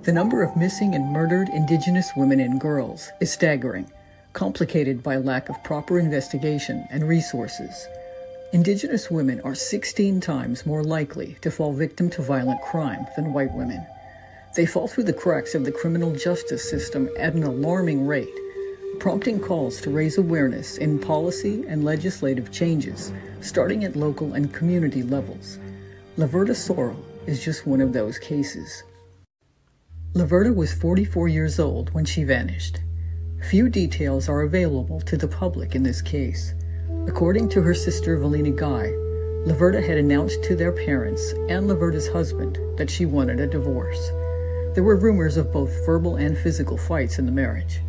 The number of missing and murdered Indigenous women and girls is staggering, complicated by lack of proper investigation and resources. Indigenous women are 16 times more likely to fall victim to violent crime than white women. They fall through the cracks of the criminal justice system at an alarming rate, prompting calls to raise awareness in policy and legislative changes, starting at local and community levels. Laverda Sorrell is just one of those cases. Laverda was 44 years old when she vanished. Few details are available to the public in this case. According to her sister Valina Guy, Laverda had announced to their parents and Laverda's husband that she wanted a divorce. There were rumors of both verbal and physical fights in the marriage.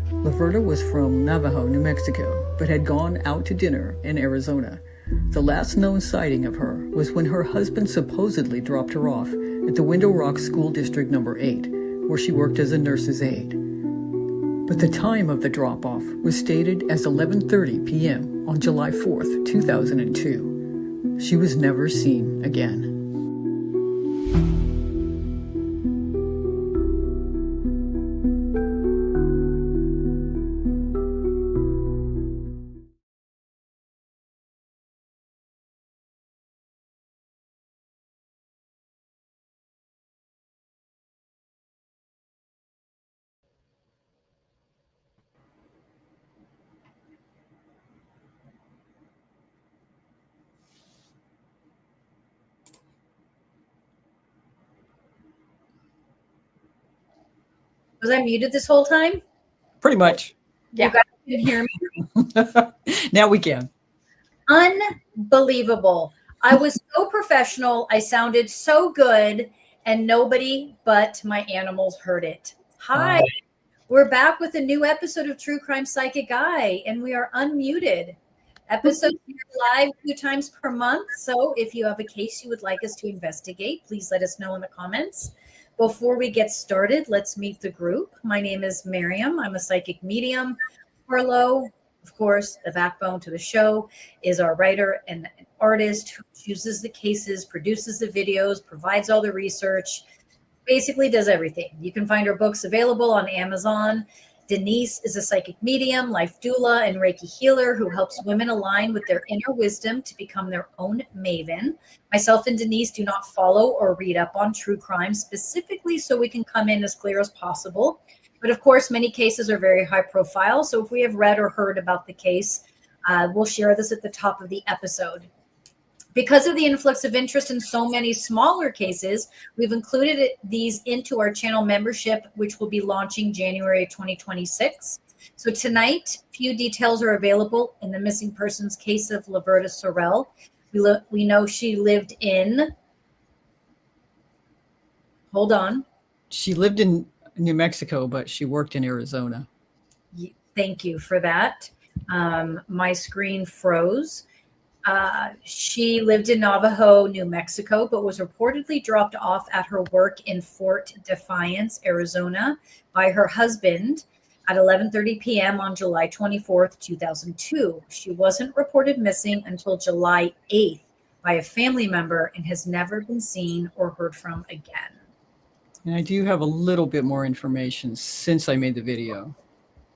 Laverda was from Navajo, New Mexico, but had gone out to dinner in Arizona. The last known sighting of her was when her husband supposedly dropped her off at the Window Rock School District Number 8, where she worked as a nurse's aide. But the time of the drop-off was stated as 11:30 p.m. on July 4th, 2002. She was never seen again. Was I muted this whole time? Pretty much. You guys can hear me? Now we can. Unbelievable. I was so professional. I sounded so good, and nobody but my animals heard it. Hi. We're back with a new episode of True Crime Psychic Guy, and we are unmuted. Episodes are live 2 times per month. So if you have a case you would like us to investigate, please let us know in the comments. Before we get started, let's meet the group. My name is Maryam. I'm a psychic medium. Harlow, of course, the backbone to the show, is our writer and an artist who chooses the cases, produces the videos, provides all the research, basically does everything. You can find her books available on Amazon. Denise is a psychic medium, life doula, and Reiki healer who helps women align with their inner wisdom to become their own maven. Myself and Denise do not follow or read up on true crime specifically so we can come in as clear as possible. But of course, many cases are very high profile. So if we have read or heard about the case, we'll share this at the top of the episode. Because of the influx of interest in so many smaller cases, we've included these into our channel membership, which will be launching January 2026. So tonight, few details are available in the missing persons case of Laverda Sorrell. We know she lived in, hold on. She lived in New Mexico, but she worked in Arizona. Thank you for that. My screen froze. She lived in Navajo, New Mexico, but was reportedly dropped off at her work in Fort Defiance, Arizona, by her husband at 11:30 p.m. on July 24th, 2002. She wasn't reported missing until July 8th by a family member and has never been seen or heard from again. And I do have a little bit more information since I made the video.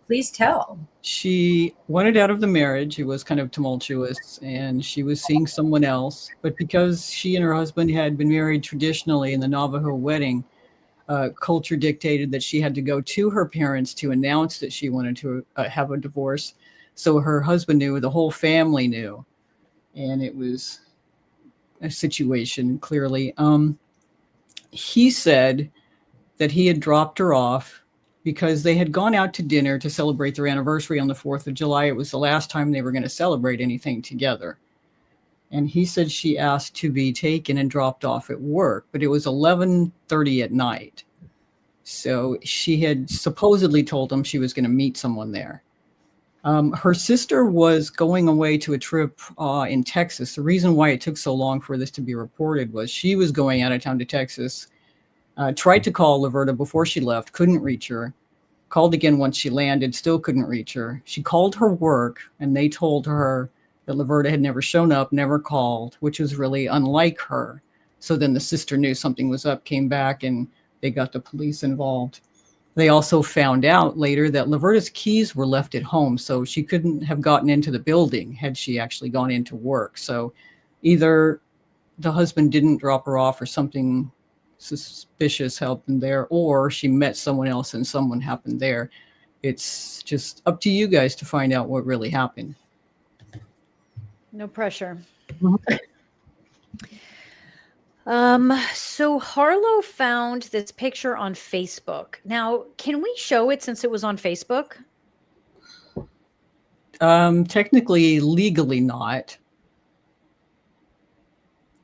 Please tell. She wanted out of the marriage. It was kind of tumultuous, and she was seeing someone else. But because she and her husband had been married traditionally in the Navajo wedding, culture dictated that she had to go to her parents to announce that she wanted to have a divorce. So her husband knew, the whole family knew. And it was a situation, clearly. He said that he had dropped her off because they had gone out to dinner to celebrate their anniversary on the 4th of July. It was the last time they were going to celebrate anything together. And he said she asked to be taken and dropped off at work, but it was 11:30 at night. So she had supposedly told him she was going to meet someone there. Her sister was going away to a trip in Texas. The reason why it took so long for this to be reported was she was going out of town to Texas. Tried to call Laverda before she left, couldn't reach her. Called again once she landed, still couldn't reach her. She called her work, and they told her that Laverda had never shown up, never called, which was really unlike her. So then the sister knew something was up, came back, and they got the police involved. They also found out later that Laverda's keys were left at home, so she couldn't have gotten into the building had she actually gone into work. So either the husband didn't drop her off or something suspicious happened there, or she met someone else and someone happened there. It's just up to you guys to find out what really happened. No pressure. Mhm. So Harlow found this picture on Facebook. Now, can we show it since it was on Facebook? Technically, legally not.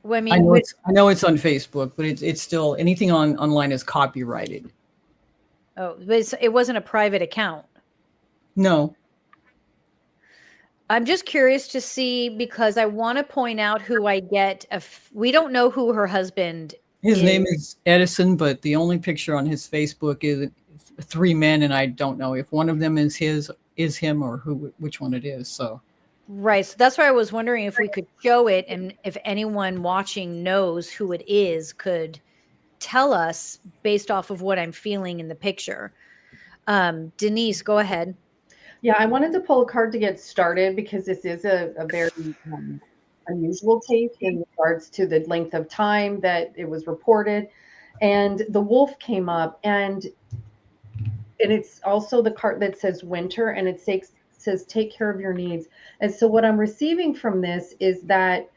Well, I know it's on Facebook, but it's still anything online is copyrighted. Oh, but it wasn't a private account. No. I'm just curious to see, because I want to point out who I get. We don't know who her husband His is. name is Edison, but the only picture on his Facebook is 3 men, and I don't know if one of them is him or which one it is. So Right. So that's why I was wondering if we could show it, and if anyone watching knows who it is, could tell us based off of what I'm feeling in the picture. Denise, go ahead. Yeah, I wanted to pull a card to get started because this is a very unusual case in regards to the length of time that it was reported. And the wolf came up, and it's also the card that says winter, and it says take care of your needs. And so what I'm receiving from this is that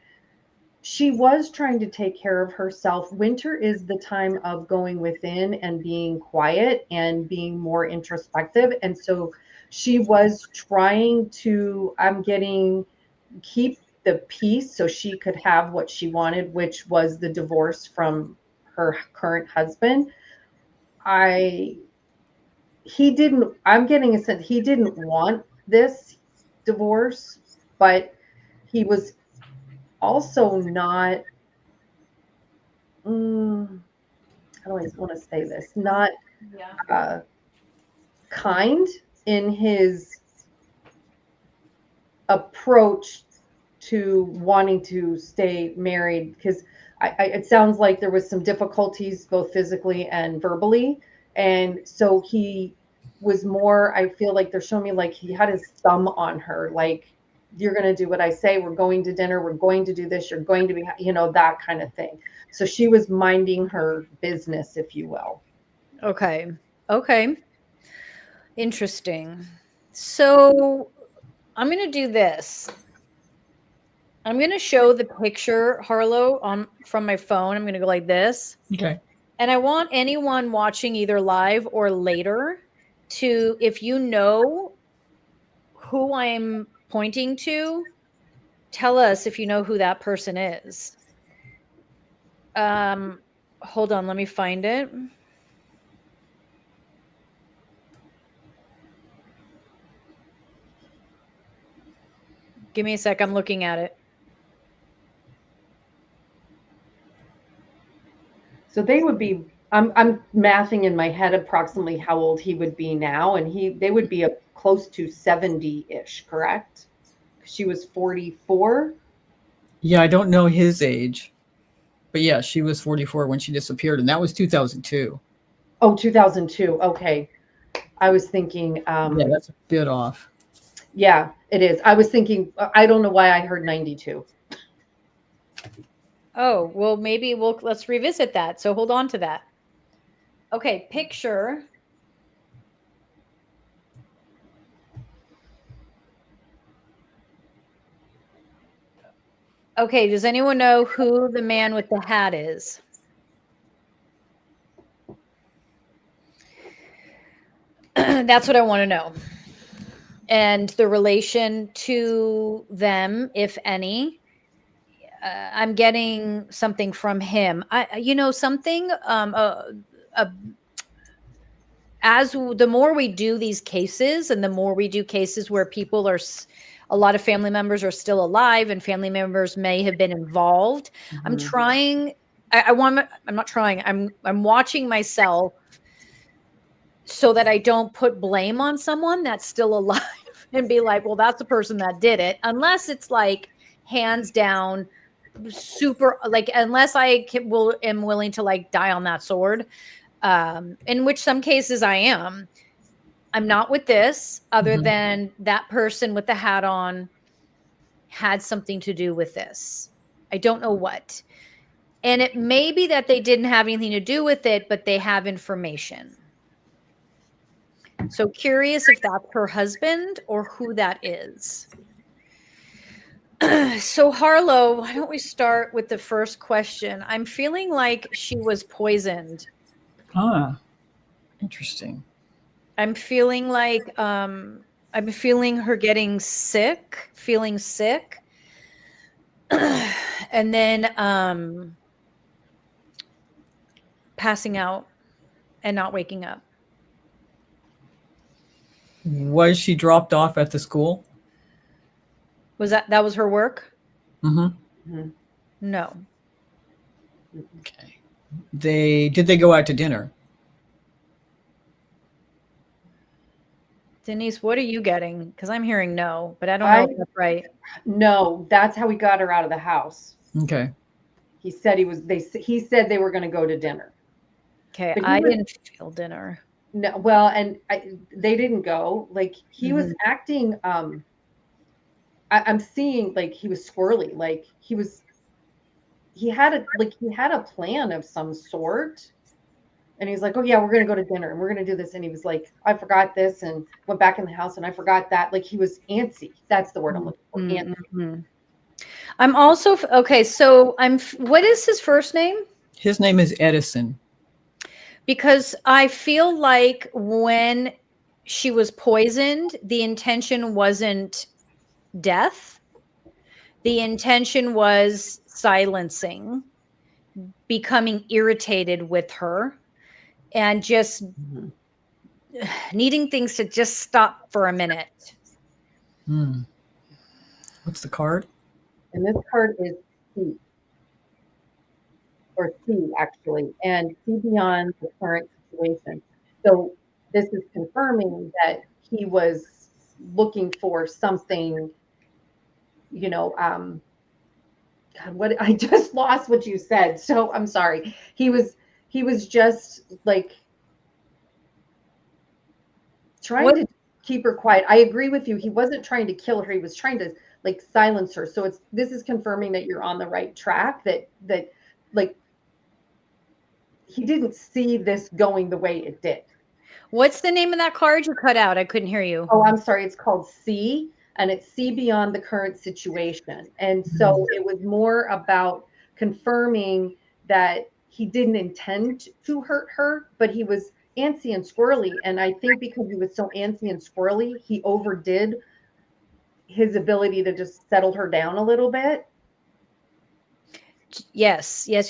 she was trying to take care of herself. Winter is the time of going within and being quiet and being more introspective. And so she was trying to, I'm getting, keep the peace so she could have what she wanted, which was the divorce from her current husband. I'm getting a sense he didn't want this divorce, but he was also not, how do I want to say this? Not kind in his approach to wanting to stay married, because it sounds like there was some difficulties both physically and verbally. And so he was more, I feel like they're showing me like he had his thumb on her, like, you're going to do what I say. We're going to dinner. We're going to do this. You're going to be, that kind of thing. So she was minding her business, if you will. Okay. Interesting. So I'm going to do this. I'm going to show the picture, Harlow, from my phone. I'm going to go like this. okay. And I want anyone watching either live or later to, if you know who I'm pointing to, tell us if you know who that person is. Hold on, let me find it. Give me a sec, I'm looking at it. So they would be, I'm mathing in my head approximately how old he would be now, and they would be close to 70-ish, correct? She was 44. Yeah, I don't know his age, but yeah, she was 44 when she disappeared, and that was 2002. Oh, 2002. Okay. I was thinking. Yeah, that's a bit off. Yeah, it is. I was thinking, I don't know why I heard 92. Oh, well, maybe let's revisit that. So hold on to that. Okay, picture. Okay, does anyone know who the man with the hat is? That's what I want to know. And the relation to them, if any. I'm getting something from him. As the more we do these cases, and the more we do cases where people are, a lot of family members are still alive, and family members may have been involved. Mm-hmm. I'm trying. I'm not trying. I'm watching myself so that I don't put blame on someone that's still alive and be like, well, that's the person that did it, unless it's like hands down. Super, like, unless I am willing to like die on that sword, in which some cases I am. I'm not with this, other Mhm. than that person with the hat on had something to do with this. I don't know what. And it may be that they didn't have anything to do with it, but they have information. So curious if that's her husband or who that is. So Harlow, why don't we start with the first question? I'm feeling like she was poisoned. Ah, interesting. I'm feeling like I'm feeling her getting sick, feeling sick. And then passing out and not waking up. Was she dropped off at the school? Was that was her work? Mm-hmm. Mhm. No. Okay. Did they go out to dinner? Denise, what are you getting? Because I'm hearing no, but I don't know if that's right. No, that's how he got her out of the house. Okay. He said he said they were going to go to dinner. Okay, But I didn't feel dinner. No, well, and they didn't go. Like he was Mm-hmm. acting. I'm seeing like he was squirrely. Like he had a plan of some sort. And he's like, "Oh yeah, we're gonna go to dinner and we're gonna do this." And he was like, "I forgot this," and went back in the house and I forgot that. Like he was antsy. That's the word I'm looking for. Antsy. Mm-hmm. I'm also okay. So what is his first name? His name is Edison. Because I feel like when she was poisoned, the intention wasn't death. The intention was silencing, becoming irritated with her, and just needing things to just stop for a minute. Hmm. What's the card? And this card is C, or C actually, and see beyond the current situation. So this is confirming that he was looking for something, you know, God, what I just lost what you said. So I'm sorry. He was just like trying to keep her quiet. I agree with you. He wasn't trying to kill her. He was trying to like silence her. So this is confirming that you're on the right track, that like he didn't see this going the way it did. What's the name of that card? You cut out. I couldn't hear you. Oh, I'm sorry. It's called See, and it's See beyond the current situation. And so it was more about confirming that he didn't intend to hurt her, but he was antsy and squirrely. And I think because he was so antsy and squirrely, he overdid his ability to just settle her down a little bit. Yes. I'm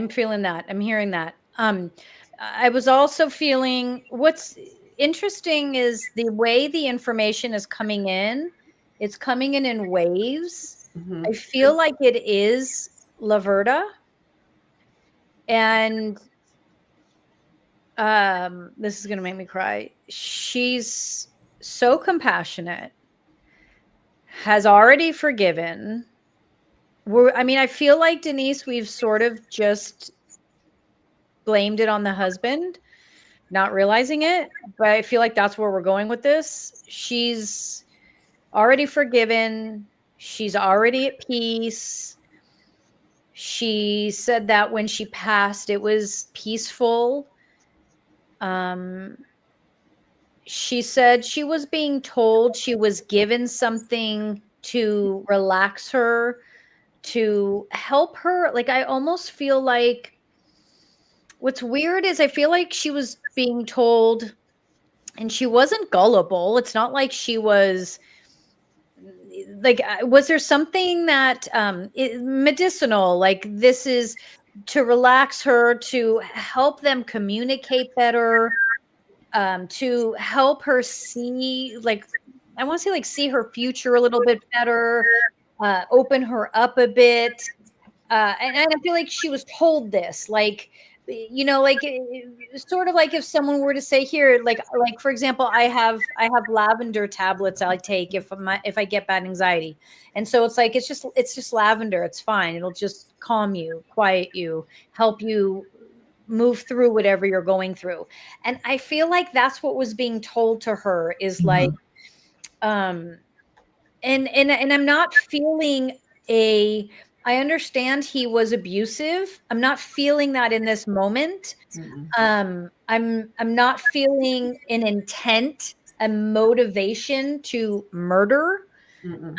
feeling that. I'm hearing that. I was also feeling what's interesting is the way the information is coming in. It's coming in waves. Mm-hmm. I feel like it is Laverda. And this is going to make me cry. She's so compassionate, has already forgiven. I feel like Denise, we've sort of just blamed it on the husband, not realizing it. But I feel like that's where we're going with this. She's already forgiven. She's already at peace. She said that when she passed, it was peaceful. She said she was being told she was given something to relax her, to help her. Like, I almost feel like what's weird is I feel like she was being told, and she wasn't gullible. It's not like she was like, was there something that medicinal, like this is to relax her, to help them communicate better, to help her see, like, I want to say, like, see her future a little bit better, open her up a bit. And I feel like she was told this, like, like sort of like if someone were to say here, like for example, I have lavender tablets I take if I get bad anxiety, and so it's like it's just lavender. It's fine. It'll just calm you, quiet you, help you move through whatever you're going through. And I feel like that's what was being told to her is like, and I'm not feeling I understand he was abusive. I'm not feeling that in this moment. I'm not feeling an intent, a motivation to murder.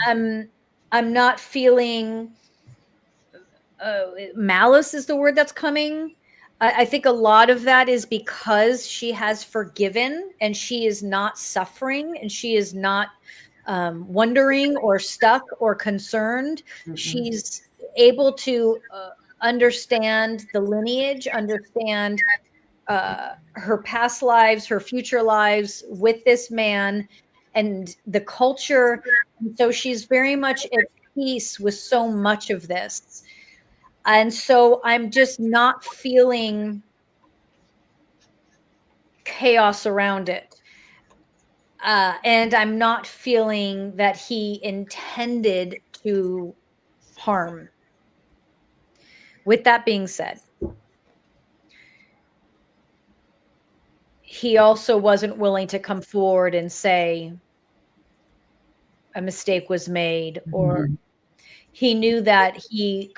I'm not feeling malice is the word that's coming. I think a lot of that is because she has forgiven and she is not suffering and she is not wondering or stuck or concerned. She's able to understand the lineage, understand her past lives, her future lives with this man and the culture. And so she's very much at peace with so much of this. And so I'm just not feeling chaos around it. And I'm not feeling that he intended to harm. With that being said, he also wasn't willing to come forward and say a mistake was made, or he knew that he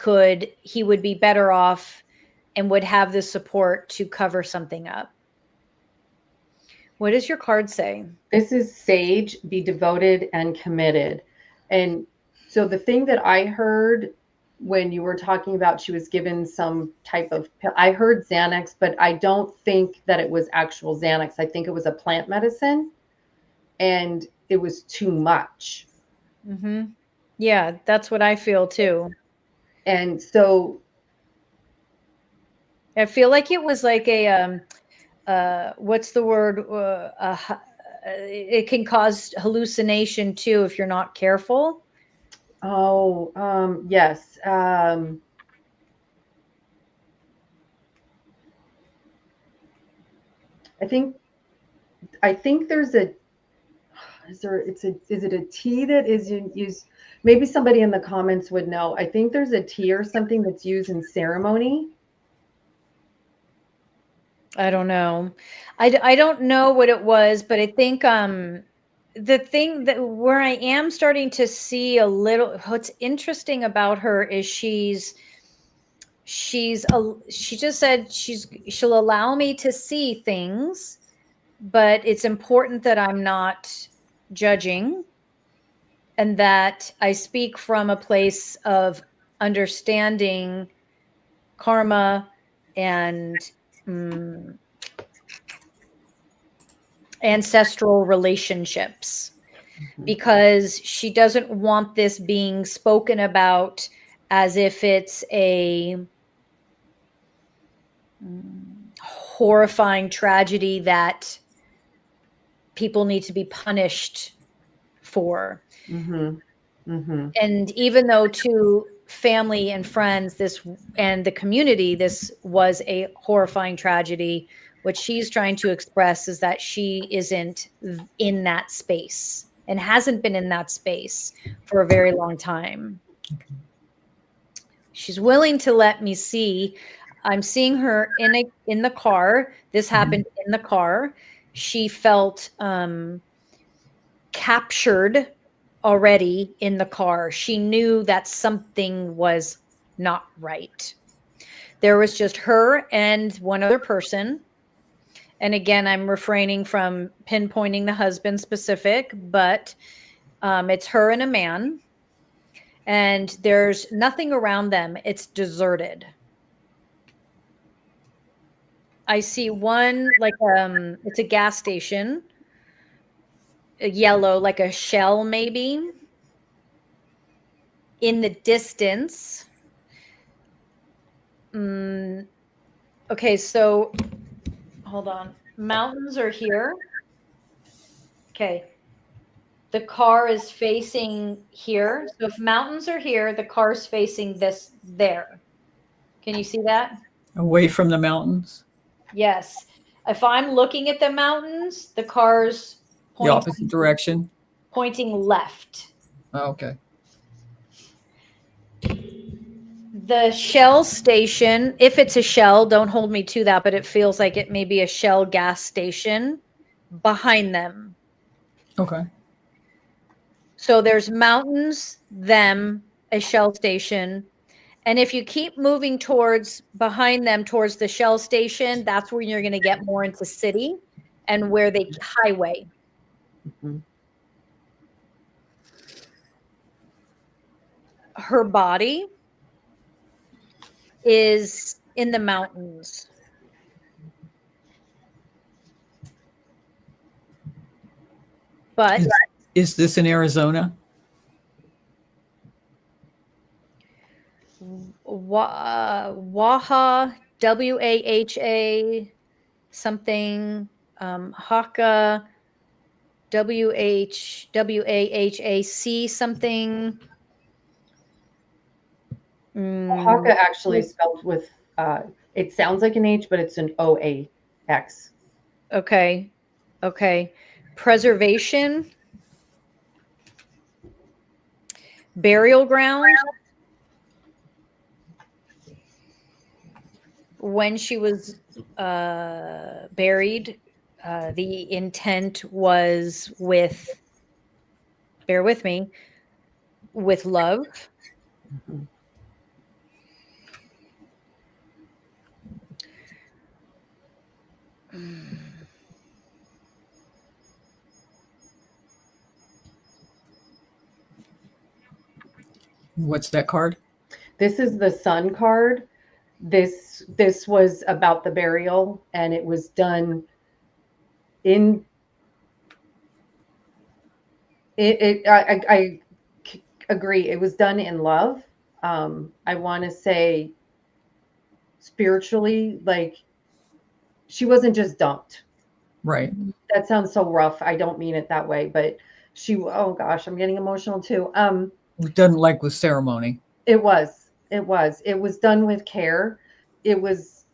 would be better off and would have the support to cover something up. What does your card say? This is sage, be devoted and committed. And so the thing that I heard when you were talking about she was given some type of pill, I heard Xanax, but I don't think that it was actual Xanax. I think it was a plant medicine and it was too much. Yeah, that's what I feel too. And so I feel like it was like a what's the word? It can cause hallucination too if you're not careful. Yes. I think there's is it a tea that is used? Maybe somebody in the comments would know. I think there's a tea or something that's used in ceremony. I don't know. I don't know what it was, but I think the thing that where I am starting to see a little what's interesting about her is she just said she'll allow me to see things, but it's important that I'm not judging and that I speak from a place of understanding karma and ancestral relationships, because she doesn't want this being spoken about as if it's a horrifying tragedy that people need to be punished for. And even though to family and friends and the community this was a horrifying tragedy, what she's trying to express is that she isn't in that space and hasn't been in that space for a very long time. She's willing to let me see. I'm seeing her in the car. This happened in the car. She felt captured already in the car. She knew that something was not right. There was just her and one other person. And again, I'm refraining from pinpointing the husband specific, but it's her and a man. And there's nothing around them. It's deserted. I see one, like it's a gas station, a yellow, like a Shell maybe. In the distance. Okay, so hold on. Mountains are here. Okay. The car is facing here. So if mountains are here, the car's facing there. Can you see that? Away from the mountains? Yes. If I'm looking at the mountains, the car's the opposite direction? Pointing left. Oh, okay. The Shell station, if it's a Shell, don't hold me to that, but it feels like it may be a Shell gas station behind them. Okay. So there's mountains, them, a Shell station. And if you keep moving towards behind them, towards the Shell station, that's where you're going to get more into city and where they highway. Mhm. Her body is in the mountains. But Is this in Arizona? Waha, WAHA, something, Haka, WAHAC, something. Oaxaca actually spelled with, it sounds like an H, but it's an OAX. Okay. Okay. Preservation. Burial ground. When she was buried, the intent was with, bear with me, with love. Mhm. What's that card? This is the Sun card. This was about the burial, and it was done in I agree. It was done in love. I want to say spiritually, like she wasn't just dumped. Right. That sounds so rough. I don't mean it that way, but oh gosh, I'm getting emotional too. Doesn't like with ceremony. It was done with care. It was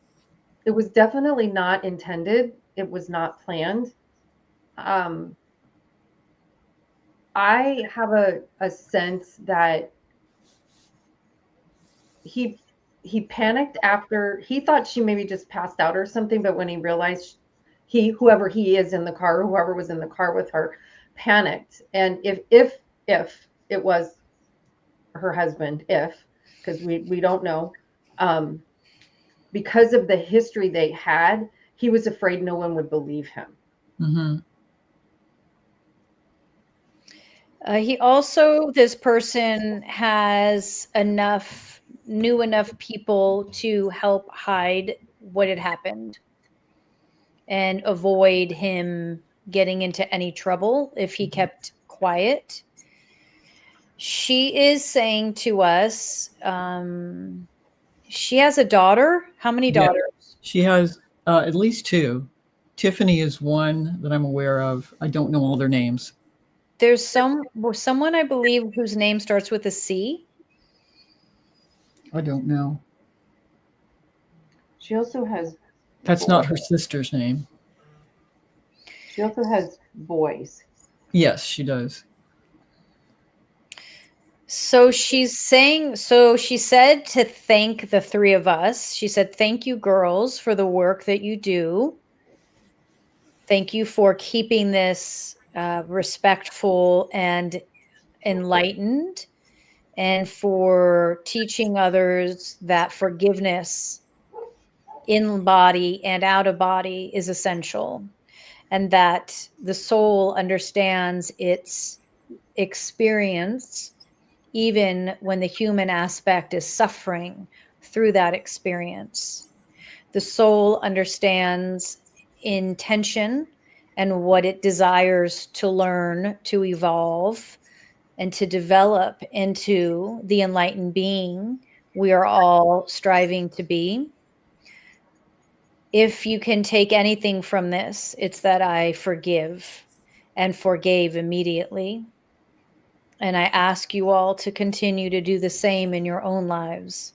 definitely not intended. It was not planned. Um, I have a sense that he he panicked after he thought she maybe just passed out or something, but when he realized whoever he is in the car, whoever was in the car with her, panicked. And if it was her husband, if because we don't know, um, because of the history they had, he was afraid no one would believe him. Mm-hmm. He also, this person knew enough people to help hide what had happened and avoid him getting into any trouble if he kept quiet. She is saying to us, she has a daughter. How many Yeah. daughters? She has at least two. Tiffany is one that I'm aware of. I don't know all their names. There's someone I believe whose name starts with a C. I don't know. She also has That's not her sister's name. she also has boys. Yes, she does. So she said to thank the three of us. She said, "Thank you, girls, for the work that you do. Thank you for keeping this respectful and enlightened, and for teaching others that forgiveness in body and out of body is essential, and that the soul understands its experience even when the human aspect is suffering through that experience. The soul understands intention and what it desires to learn, to evolve, and to develop into the enlightened being we are all striving to be. If you can take anything from this, it's that I forgive and forgave immediately. And I ask you all to continue to do the same in your own lives.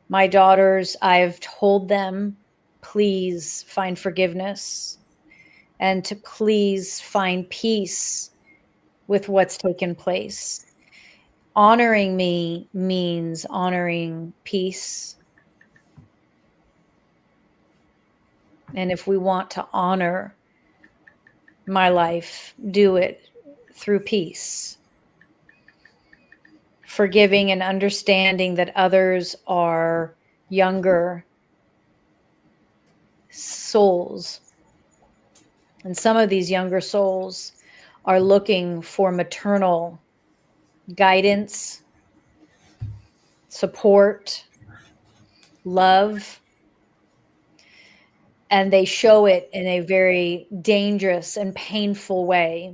My daughters, I've told them, please find forgiveness and to please find peace with what's taken place. Honoring me means honoring peace. And if we want to honor my life, do it through peace. Forgiving and understanding that others are younger souls. And some of these younger souls are looking for maternal guidance, support, love. And they show it in a very dangerous and painful way.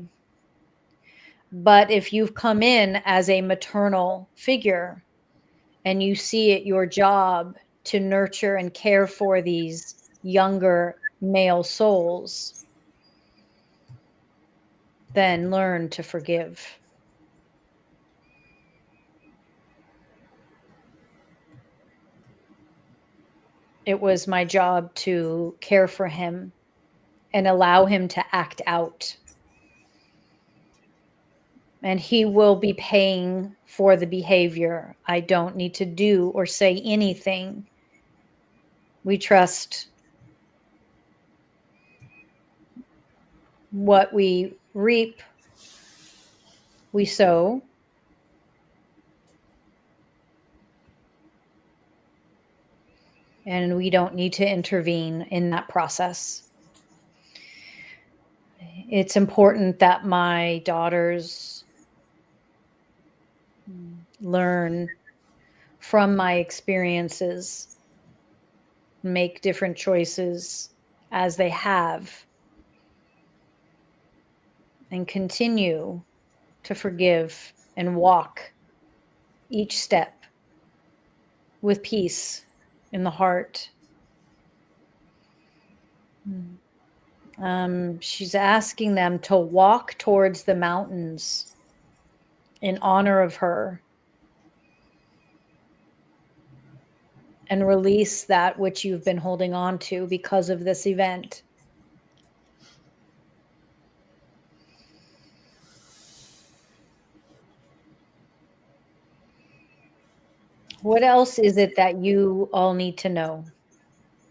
But if you've come in as a maternal figure and you see it your job to nurture and care for these younger male souls, then learn to forgive. It was my job to care for him and allow him to act out. And he will be paying for the behavior. I don't need to do or say anything. We trust what we reap, we sow. And we don't need to intervene in that process. It's important that my daughters learn from my experiences, make different choices as they have, and continue to forgive and walk each step with peace in the heart. She's asking them to walk towards the mountains in honor of her and release that which you've been holding on to because of this event. What else is it that you all need to know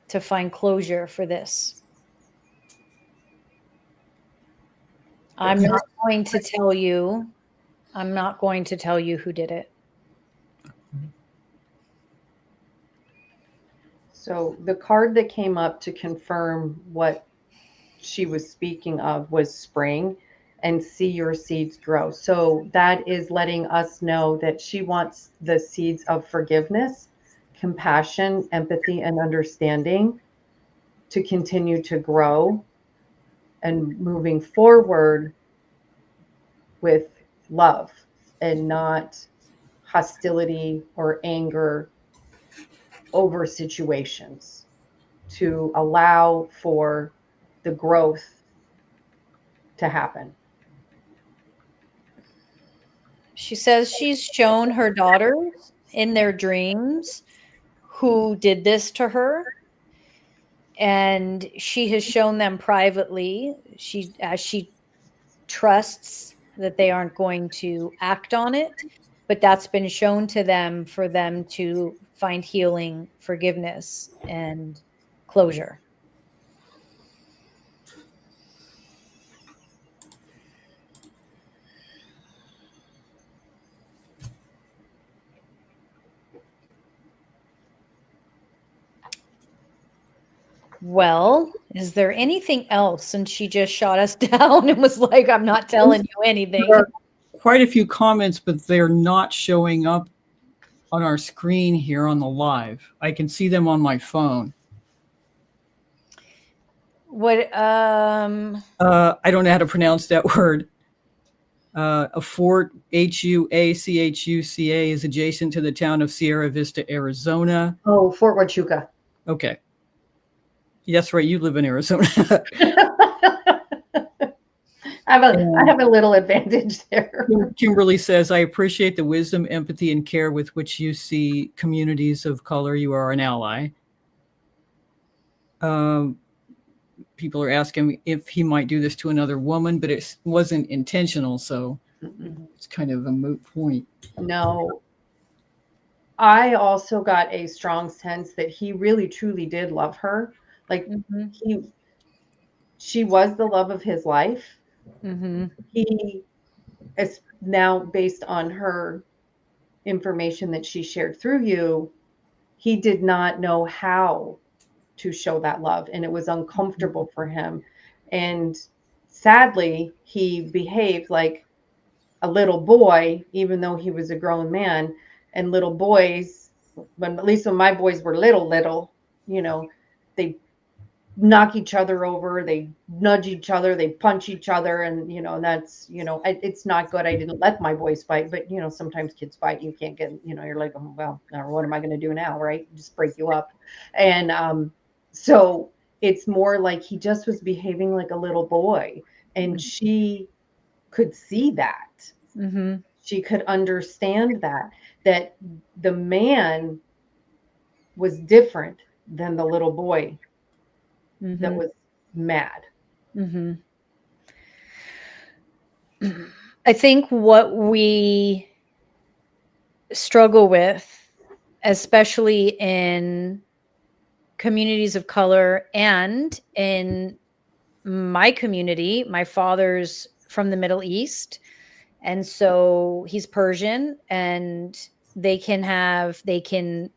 to find closure for this? I'm not going to tell you. I'm not going to tell you who did it. So the card that came up to confirm what she was speaking of was spring and see your seeds grow. So that is letting us know that she wants the seeds of forgiveness, compassion, empathy, and understanding to continue to grow and moving forward with love and not hostility or anger over situations, to allow for the growth to happen. She says she's shown her daughters in their dreams who did this to her, and she has shown them privately. As she trusts that they aren't going to act on it, but that's been shown to them for them to find healing, forgiveness, and closure. Well, is there anything else? And she just shot us down and was like, I'm not telling you anything. There are quite a few comments, but they're not showing up on our screen here on the live. I can see them on my phone. What? I don't know how to pronounce that word. A Fort, Huachuca, is adjacent to the town of Sierra Vista, Arizona. Oh, Fort Huachuca. Okay. That's right. You live in Arizona. I have a little advantage there. Kimberly says, I appreciate the wisdom, empathy, and care with which you see communities of color. You are an ally. People are asking if he might do this to another woman, but it wasn't intentional. So It's kind of a moot point. No. I also got a strong sense that he really truly did love her. Like she was the love of his life. He is now, based on her information that she shared through you, he did not know how to show that love, and it was uncomfortable for him. And sadly, he behaved like a little boy, even though he was a grown man. And little boys, when at least when my boys were little, you know, they knock each other over, they nudge each other, they punch each other, and that's it's not good. I didn't let my boys fight, but sometimes kids fight. You can't get, you're like, oh, well, now what am I going to do now, right? Just break you up. And so it's more like he just was behaving like a little boy, and she could see that. She could understand that the man was different than the little boy that was mad. I think what we struggle with, especially in communities of color and in my community, my father's from the Middle East, and so he's Persian, and they can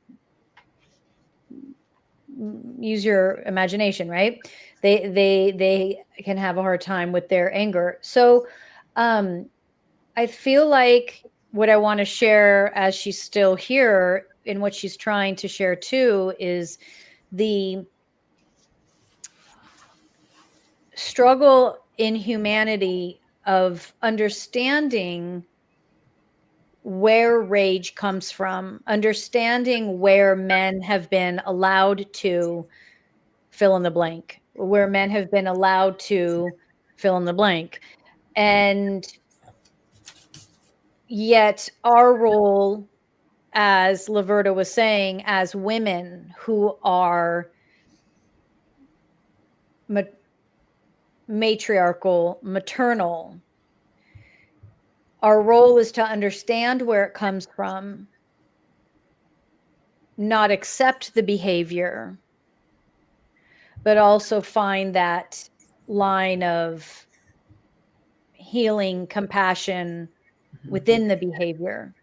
use your imagination, right? They can have a hard time with their anger. So I feel like what I want to share, as she's still here, and what she's trying to share too, is the struggle in humanity of understanding where rage comes from, understanding where men have been allowed to fill in the blank, where men have been allowed to fill in the blank. And yet our role, as Laverda was saying, as women who are matriarchal, maternal, our role is to understand where it comes from, not accept the behavior, but also find that line of healing, compassion within the behavior.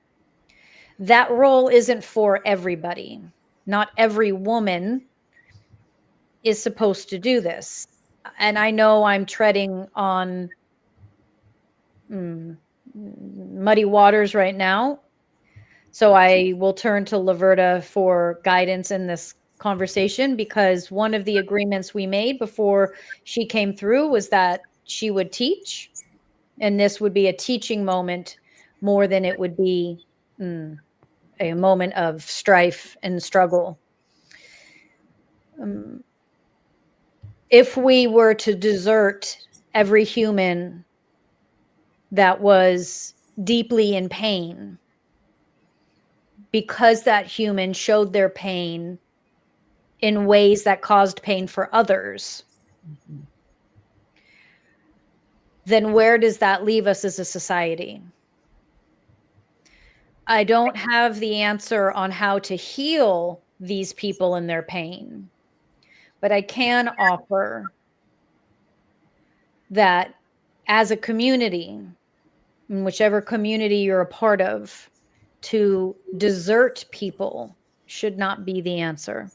That role isn't for everybody. Not every woman is supposed to do this. And I know I'm treading on muddy waters right now. So I will turn to Laverda for guidance in this conversation, because one of the agreements we made before she came through was that she would teach, and this would be a teaching moment more than it would be a moment of strife and struggle. If we were to desert every human that was deeply in pain, because that human showed their pain in ways that caused pain for others, then where does that leave us as a society? I don't have the answer on how to heal these people in their pain, but I can offer that as a community, in whichever community you're a part of, to desert people should not be the answer.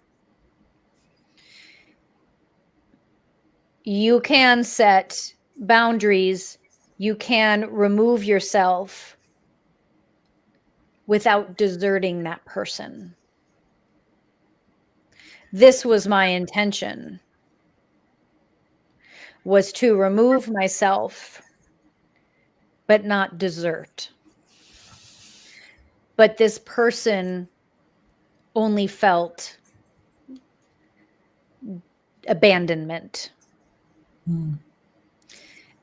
You can set boundaries, you can remove yourself without deserting that person. This was my intention, was to remove myself, but not desert. But this person only felt abandonment.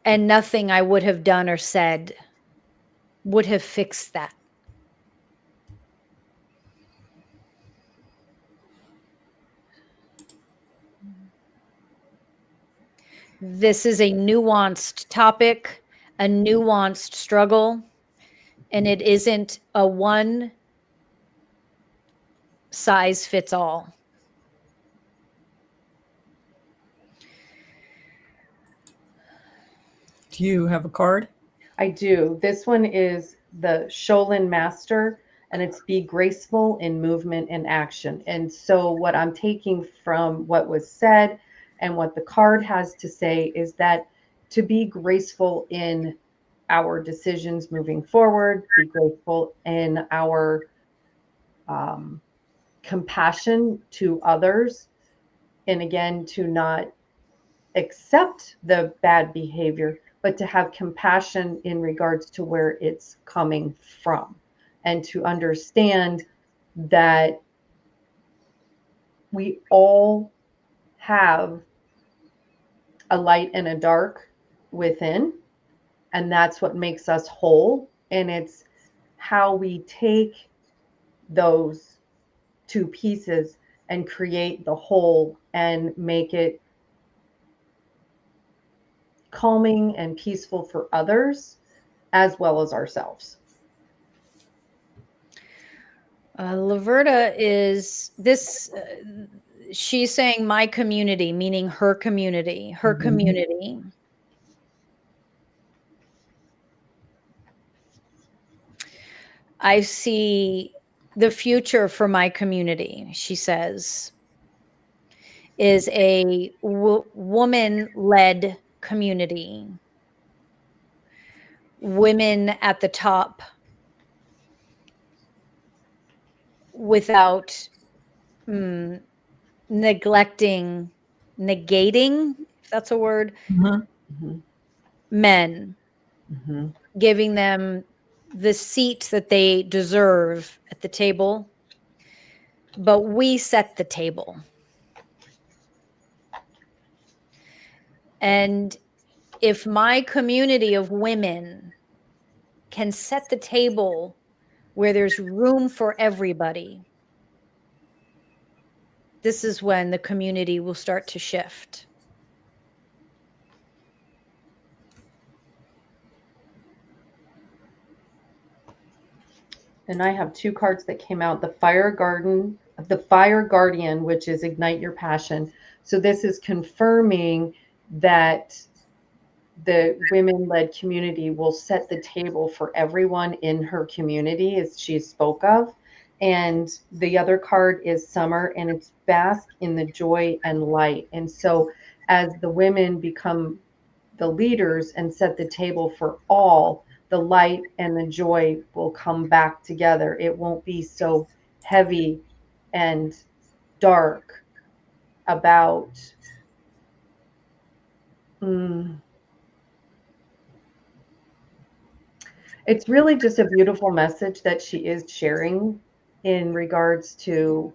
And nothing I would have done or said would have fixed that. This is a nuanced topic. a nuanced struggle, and it isn't a one size fits all. Do you have a card? I do. This one is the Sholin Master, and it's be graceful in movement and action. And so, what I'm taking from what was said and what the card has to say is that to be graceful in our decisions moving forward, be graceful in our compassion to others, and again, to not accept the bad behavior, but to have compassion in regards to where it's coming from, and to understand that we all have a light and a dark within, and that's what makes us whole. And it's how we take those two pieces and create the whole and make it calming and peaceful for others as well as ourselves. Laverda is this. She's saying my community, meaning her community, her community. I see the future for my community, she says, is a woman-led community. Women at the top without negating, if that's a word, men, giving them the seat that they deserve at the table. But we set the table. And if my community of women can set the table where there's room for everybody, this is when the community will start to shift. And I have two cards that came out, the Fire Guardian, which is ignite your passion. So this is confirming that the women-led community will set the table for everyone in her community, as she spoke of. And the other card is Summer, and it's bask in the joy and light. And so as the women become the leaders and set the table for all, the light and the joy will come back together. It won't be so heavy and dark about it's really just a beautiful message that she is sharing in regards to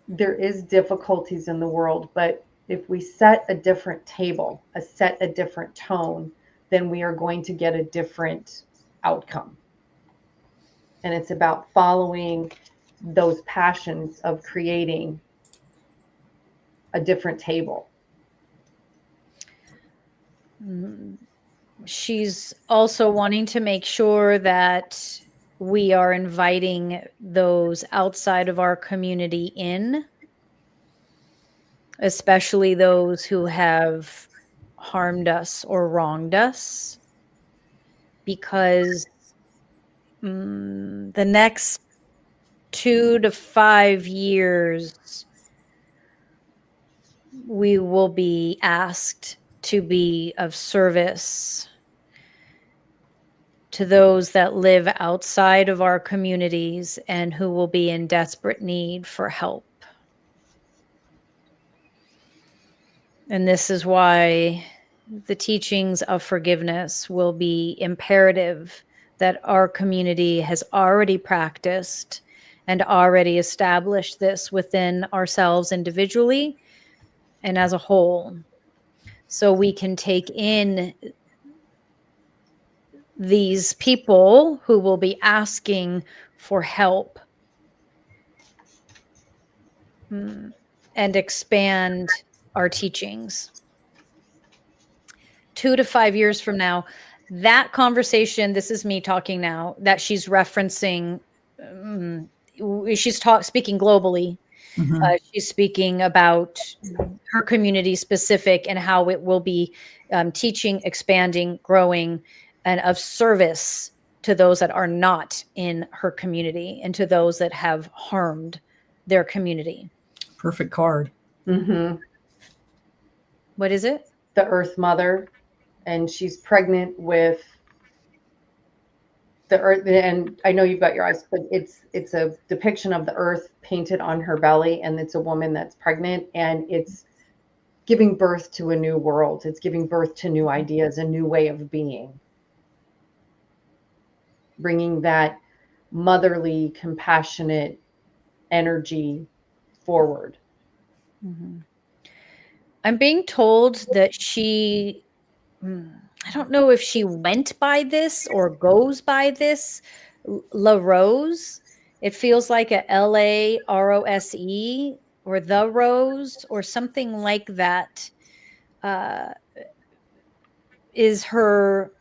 there is difficulties in the world, but if we set a different table, set a different tone, then we are going to get a different outcome. And it's about following those passions of creating a different table. She's also wanting to make sure that we are inviting those outside of our community in, especially those who have harmed us or wronged us, because the next 2 to 5 years, we will be asked to be of service to those that live outside of our communities and who will be in desperate need for help. And this is why the teachings of forgiveness will be imperative, that our community has already practiced and already established this within ourselves individually and as a whole, so we can take in these people who will be asking for help and expand our teachings 2 to 5 years from now, that conversation, this is me talking now, that she's referencing, she's speaking globally. She's speaking about her community specific and how it will be teaching, expanding, growing, and of service to those that are not in her community and to those that have harmed their community. Perfect card. Mm-hmm. What is it? The Earth Mother, and she's pregnant with the Earth. And I know you've got your eyes, but it's a depiction of the Earth painted on her belly, and it's a woman that's pregnant, and it's giving birth to a new world. It's giving birth to new ideas, a new way of being, bringing that motherly, compassionate energy forward. Mm-hmm. I'm being told that she, I don't know if she went by this or goes by this, La Rose. It feels like a LAROSE or The Rose or something like that. Is her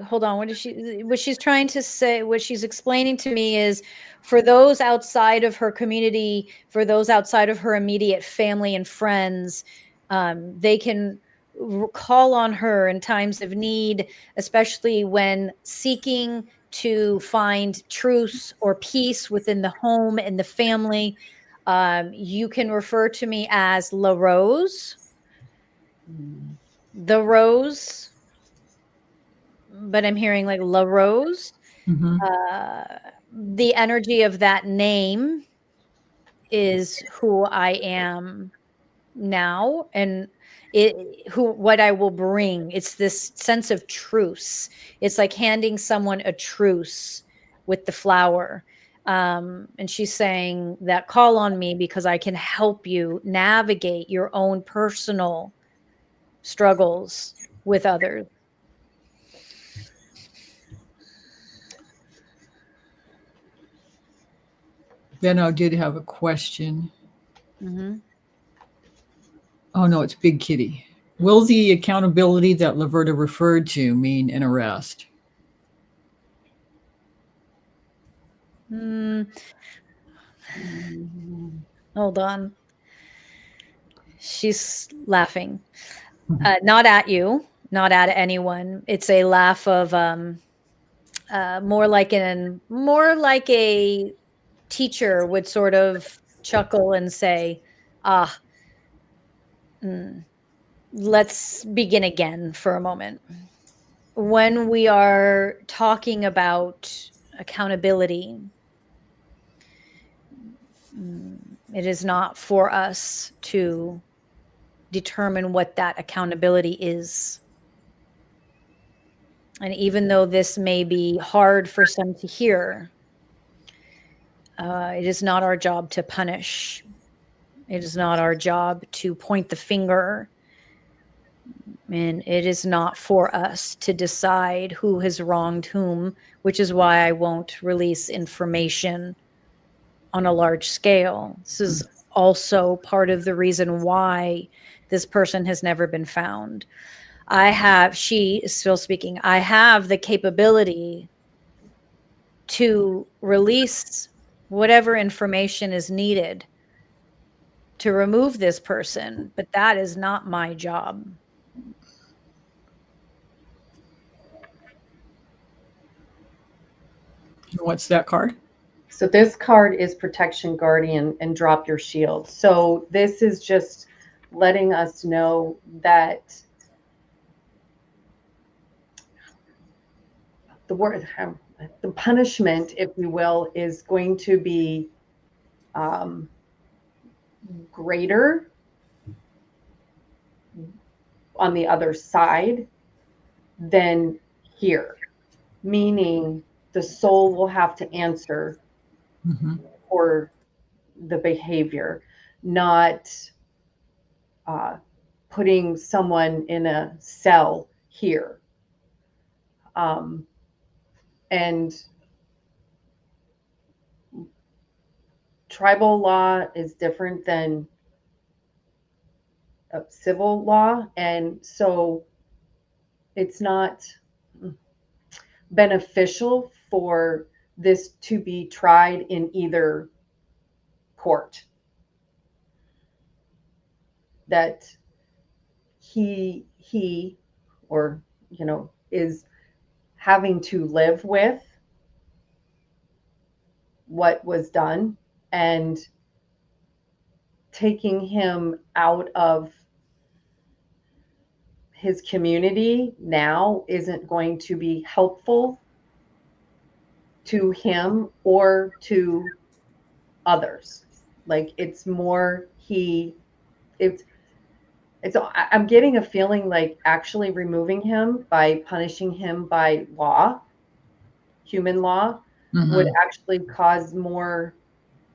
hold on, what she's trying to say, what she's explaining to me is, for those outside of her community, for those outside of her immediate family and friends, they can call on her in times of need, especially when seeking to find truce or peace within the home and the family. You can refer to me as La Rose, The Rose, but I'm hearing like La Rose. The energy of that name is who I am now, and what I will bring. It's this sense of truce. It's like handing someone a truce with the flower. And she's saying that call on me because I can help you navigate your own personal struggles with others. Then I did have a question. Mm-hmm. Oh, no, it's Big Kitty. Will the accountability that Laverda referred to mean an arrest? Hold on. She's laughing. Not at you, not at anyone. It's a laugh of more like a teacher would sort of chuckle and say, let's begin again for a moment. When we are talking about accountability, it is not for us to determine what that accountability is. And even though this may be hard for some to hear, it is not our job to punish. It is not our job to point the finger. And it is not for us to decide who has wronged whom, which is why I won't release information on a large scale. This is also part of the reason why this person has never been found. She is still speaking, I have the capability to release whatever information is needed to remove this person, but that is not my job. What's that card? So this card is Protection Guardian and Drop Your Shield. So this is just letting us know that the punishment, if we will, is going to be greater on the other side than here, meaning the soul will have to answer for the behavior, not putting someone in a cell here. And tribal law is different than civil law, and so it's not beneficial for this to be tried in either court. That he or is having to live with what was done, and taking him out of his community now isn't going to be helpful to him or to others. Like, it's more I'm getting a feeling like actually removing him by punishing him by law, human law, would actually cause more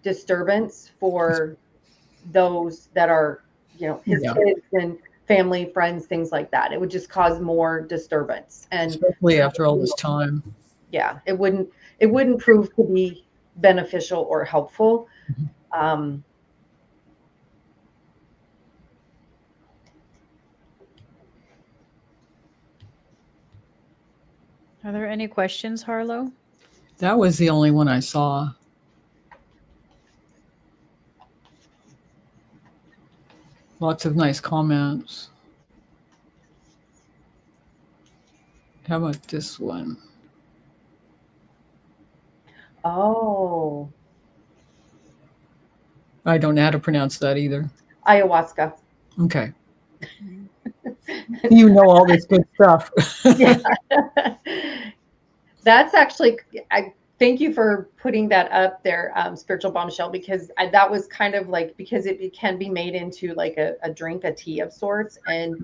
disturbance for those that are, his kids and family, friends, things like that. It would just cause more disturbance. And especially after all this time. Yeah, it wouldn't prove to be beneficial or helpful. Are there any questions, Harlow? That was the only one I saw. Lots of nice comments. How about this one? Oh, I don't know how to pronounce that either. ayahuasca. Okay. You know all this good stuff. Yeah. That's actually, I thank you for putting that up there, Spiritual Bombshell, because that was kind of like, because it can be made into like a drink, a tea of sorts. And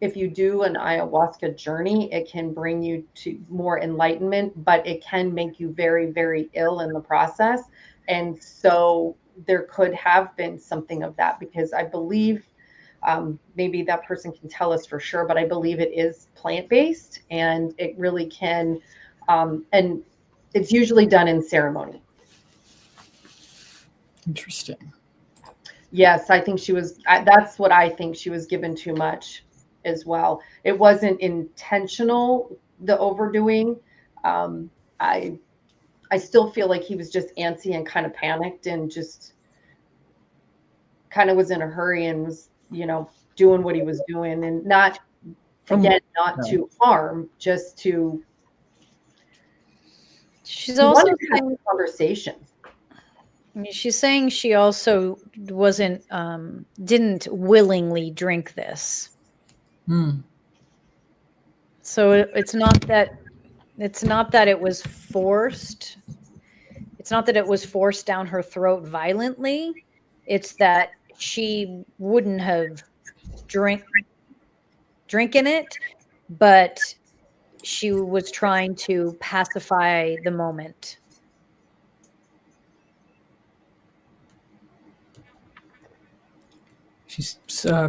if you do an ayahuasca journey, it can bring you to more enlightenment, but it can make you very, very ill in the process. And so there could have been something of that, because I believe, maybe that person can tell us for sure, but I believe it is plant-based, and it really can, and it's usually done in ceremony. Interesting. Yes, I think that's what I think, she was given too much as well. It wasn't intentional, the overdoing. I still feel like he was just antsy and kind of panicked, and just kind of was in a hurry, and was, doing what he was doing, and not to harm, just to. She's also having a conversation. I mean, she's saying she also didn't willingly drink this. So it's not that it was forced. It's not that it was forced down her throat violently. It's that she wouldn't have drinking it, but she was trying to pacify the moment.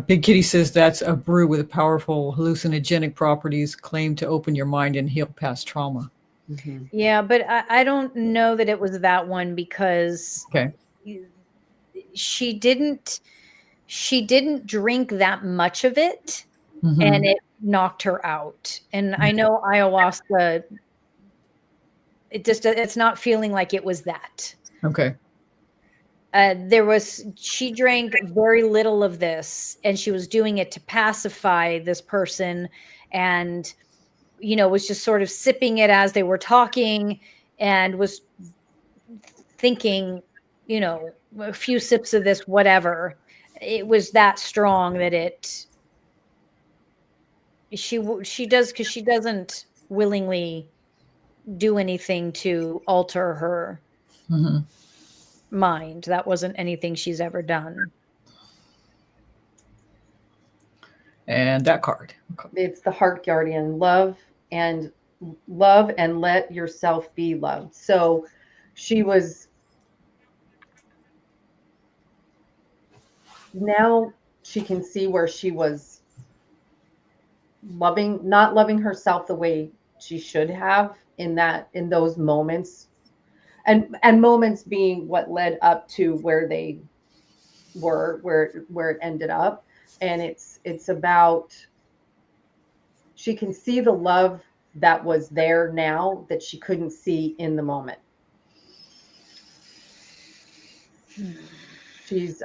Big Kitty says that's a brew with powerful hallucinogenic properties claimed to open your mind and heal past trauma. Yeah, but I don't know that it was that one, because she didn't drink that much of it, and it knocked her out. And I know ayahuasca, it's not feeling like it was that. Okay. She drank very little of this, and she was doing it to pacify this person, and was just sort of sipping it as they were talking, and was thinking, a few sips of this, whatever. It was that strong that she does, because she doesn't willingly do anything to alter her mind. That wasn't anything she's ever done. And that card, it's the Heart Guardian. Love and let yourself be loved. So she was, now she can see where she was not loving herself the way she should have in those moments, and moments being what led up to where they were, where it ended up. And it's about, she can see the love that was there now that she couldn't see in the moment. She's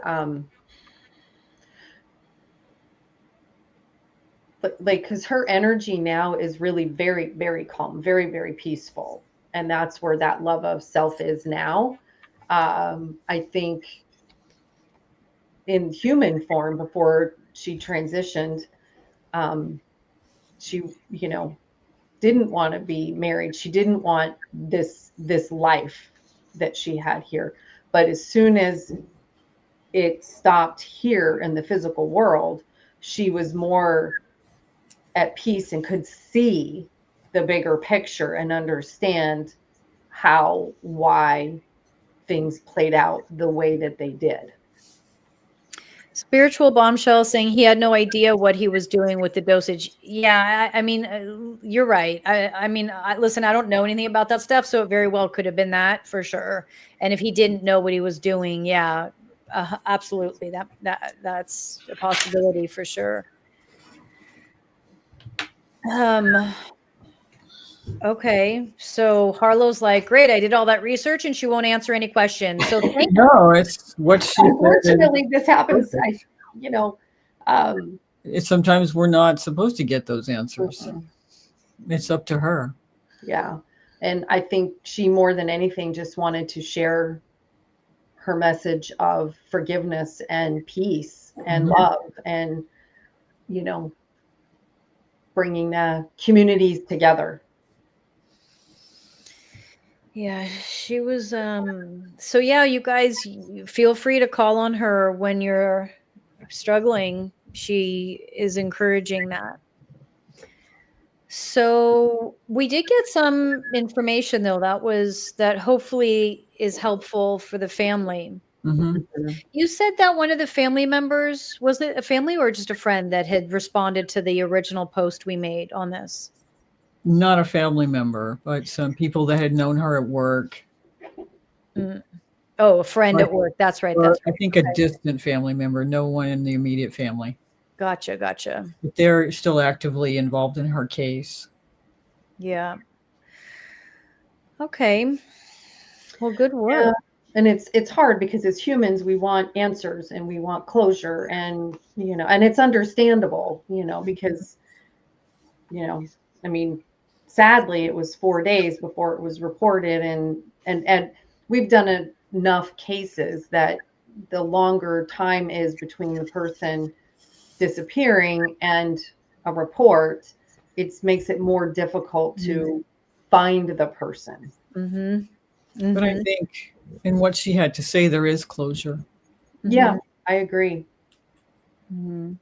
but like, because her energy now is really very, very calm, very, very peaceful, and that's where that love of self is now. I think in human form, before she transitioned, she, you know, didn't want to be married. She didn't want this life that she had here. But as soon as it stopped here in the physical world, she was more at peace and could see the bigger picture and understand why things played out the way that they did. Spiritual Bombshell saying he had no idea what he was doing with the dosage. Yeah, I mean, you're right. I mean, listen, I don't know anything about that stuff, so it very well could have been that for sure. And if he didn't know what he was doing, yeah, absolutely, that's a possibility for sure. Okay, so Harlow's like, great, I did all that research and she won't answer any questions. So thank No, it's what she said. Unfortunately, this happens. You know, It's sometimes we're not supposed to get those answers. mhm. It's up to her. Yeah. And I think she, more than anything, just wanted to share her message of forgiveness and peace and love, and, you know, bringing the communities together. Yeah, she was so yeah, you guys feel free to call on her when you're struggling. She is encouraging that. So we did get some information though that hopefully is helpful for the family. Mm-hmm. You said that one of the family members, was it a family or just a friend that had responded to the original post we made on this? Not a family member, but some people that had known her at work. Mm. Oh, a friend at work. That's right. That's I think a distant family member, no one in the immediate family. Gotcha. But they're still actively involved in her case. Yeah. Okay. Well, good work. Yeah. And it's hard because as humans, we want answers and we want closure, and, you know, and it's understandable, you know, because, you know, I mean, sadly, it was 4 days before it was reported, and we've done enough cases that the longer time is between the person disappearing and a report, it makes it more difficult to find the person. Mm-hmm. But I think in what she had to say, there is closure. Yeah, I agree. Mm-hmm.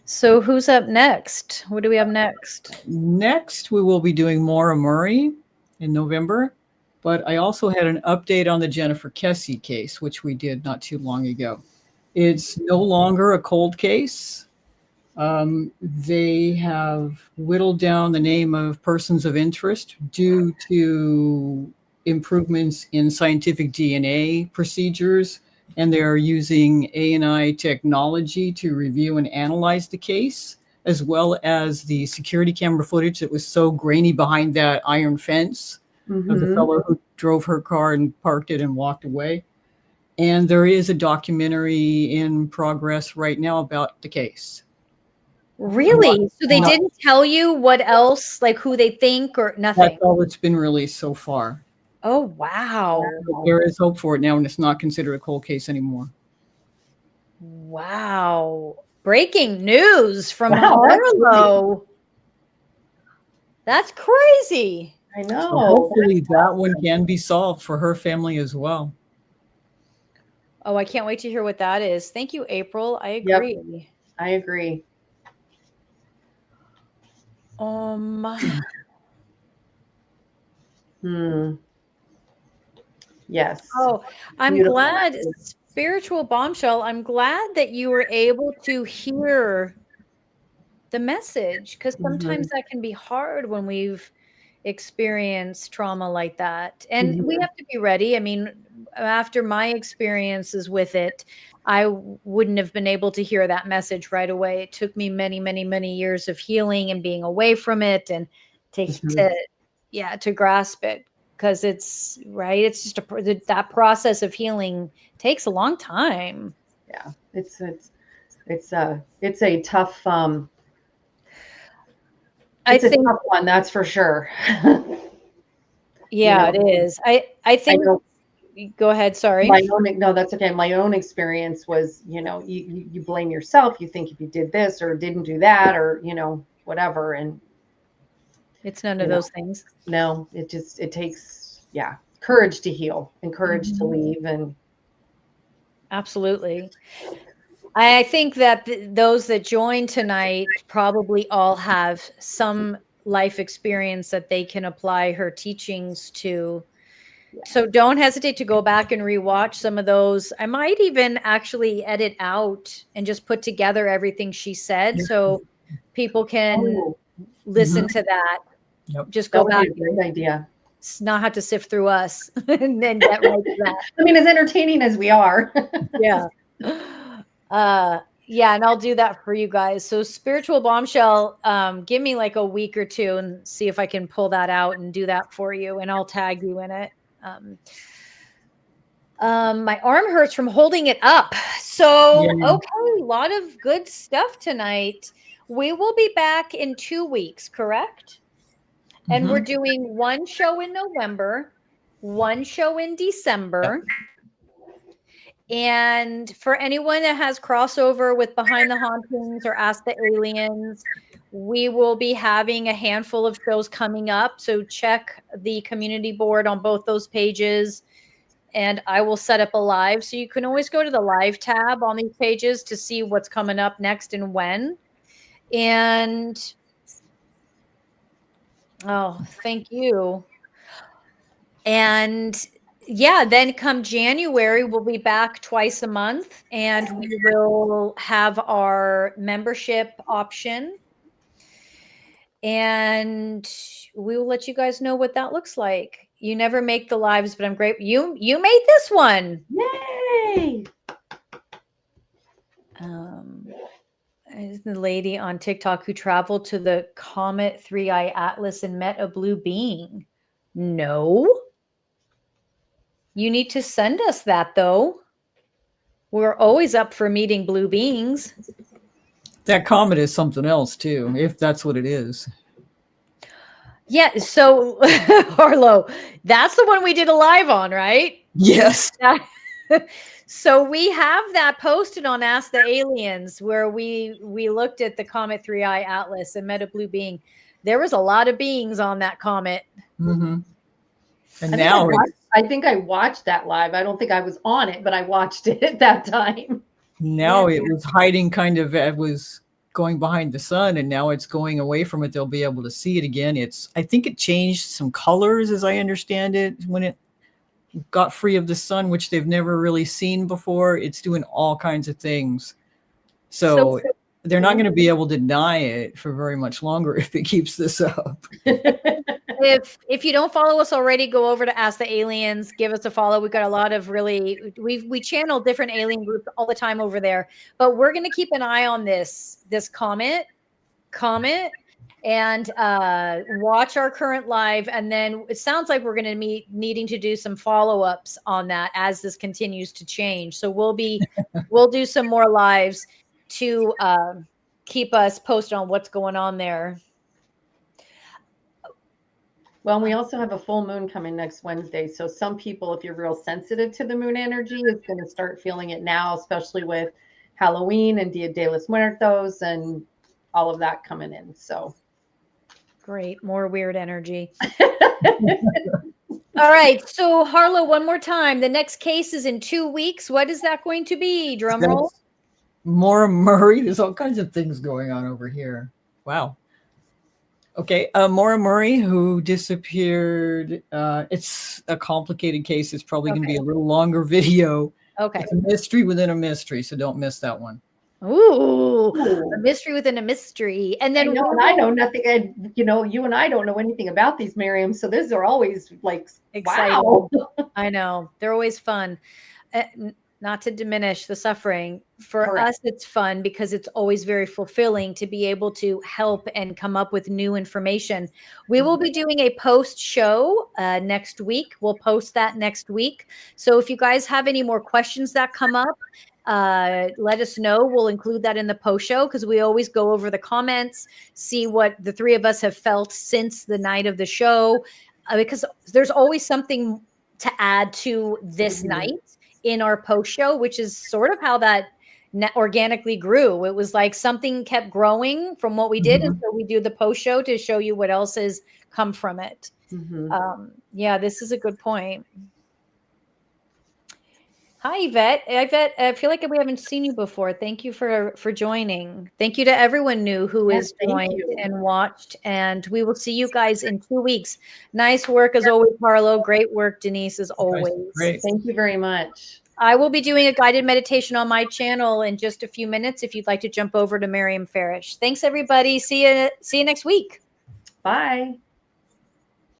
So who's up next? What do we have next? Next, we will be doing Maura Murray in November. But I also had an update on the Jennifer Kesse case, which we did not too long ago. It's no longer a cold case. They have whittled down the name of persons of interest due to improvements in scientific DNA procedures, and they're using AI technology to review and analyze the case, as well as the security camera footage that was so grainy behind that iron fence of the fellow who drove her car and parked it and walked away. And there is a documentary in progress right now about the case. Really? So they didn't tell you what else, like who they think or nothing? That's all that's been released so far. Oh, wow. There is hope for it now, and it's not considered a cold case anymore. Wow. Breaking news from Harlow. That's crazy. I know. So hopefully that one can be solved for her family as well. Oh, I can't wait to hear what that is. Thank you, April. I agree. Yep, I agree. Yes. Oh, I'm Beautiful. glad, Spiritual Bombshell, I'm glad that you were able to hear the message, because sometimes that can be hard when we've experienced trauma like that. And we have to be ready. I mean, after my experiences with it, I wouldn't have been able to hear that message right away. It took me many, many, many years of healing and being away from it and to grasp it, because it's right. It's just that process of healing takes a long time. Yeah, it's a tough it's a tough one, that's for sure. Yeah, it is. I think. Go ahead. Sorry. No, that's okay. My own experience was, you blame yourself. You think if you did this or didn't do that or, whatever. And it's none of those things. No, it takes, courage to heal and courage to leave. And absolutely. I think that those that join tonight probably all have some life experience that they can apply her teachings to. So don't hesitate to go back and rewatch some of those. I might even actually edit out and just put together everything she said so people can listen to that. Yep. Just go back. Great idea. Not have to sift through us and then get right to that. I mean, as entertaining as we are. Yeah. And I'll do that for you guys. So Spiritual Bombshell, give me like a week or two and see if I can pull that out and do that for you, and I'll tag you in it. My arm hurts from holding it up. So, okay, a lot of good stuff tonight. We will be back in 2 weeks, correct? And we're doing one show in November, one show in December. And for anyone that has crossover with Behind the Hauntings or Ask the Aliens, we will be having a handful of shows coming up. So check the community board on both those pages. And I will set up a live. So you can always go to the live tab on these pages to see what's coming up next and when. And thank you. And then come January, we'll be back twice a month, and we will have our membership option. And we will let you guys know what that looks like. You never make the lives, but I'm great. You made this one. Yay! Is the lady on TikTok who traveled to the Comet 3i Atlas and met a blue being? No. You need to send us that, though. We're always up for meeting blue beings. That comet is something else, too, if that's what it is. Yeah, so, Harlow, that's the one we did a live on, right? Yes. So we have that posted on Ask the Aliens, where we looked at the Comet 3i Atlas and met a blue being. There was a lot of beings on that comet. Mm-hmm. And now I think I watched that live. I don't think I was on it, but I watched it at that time. Now it was hiding it was going behind the sun, and now it's going away from it. They'll be able to see it again. I think it changed some colors, as I understand it, when it got free of the sun, which they've never really seen before. It's doing all kinds of things. So they're not going to be able to deny it for very much longer if it keeps this up. If you don't follow us already, go over to Ask the Aliens, give us a follow. We've got a lot of we channel different alien groups all the time over there, but we're going to keep an eye on this comet and watch our current live. And then it sounds like we're going to be needing to do some follow-ups on that as this continues to change. So we'll do some more lives to keep us posted on what's going on there. Well, we also have a full moon coming next Wednesday. So some people, if you're real sensitive to the moon energy, is going to start feeling it now, especially with Halloween and Dia de los Muertos and all of that coming in. So great. More weird energy. All right. So Harlow, one more time. The next case is in 2 weeks. What is that going to be? Drum roll. Maura Murray. There's all kinds of things going on over here. Wow. Okay, Maura Murray, who disappeared. It's a complicated case. It's probably going to be a little longer video. Okay. It's a mystery within a mystery, so don't miss that one. Ooh, Ooh. a mystery within a mystery. And then I know nothing. And you and I don't know anything about these, Maryam. So these are always like exciting. wow. I know. They're always fun. Not to diminish the suffering. For Correct. us, it's fun because it's always very fulfilling to be able to help and come up with new information. We will be doing a post show next week. We'll post that next week. So if you guys have any more questions that come up, let us know. We'll include that in the post show because we always go over the comments, see what the three of us have felt since the night of the show, because there's always something to add to this night in our post show, which is sort of how that organically grew. It was like something kept growing from what we did. And so we do the post show to show you what else has come from it. Yeah, this is a good point. Hi, Yvette. Yvette, I feel like we haven't seen you before. Thank you for joining. Thank you to everyone new who has joined and watched. And we will see you guys in 2 weeks. Nice work as always, Harlow. Great work, Denise, as always. Great. Thank you very much. I will be doing a guided meditation on my channel in just a few minutes if you'd like to jump over to Maryam Farish. Thanks, everybody. See you next week. Bye.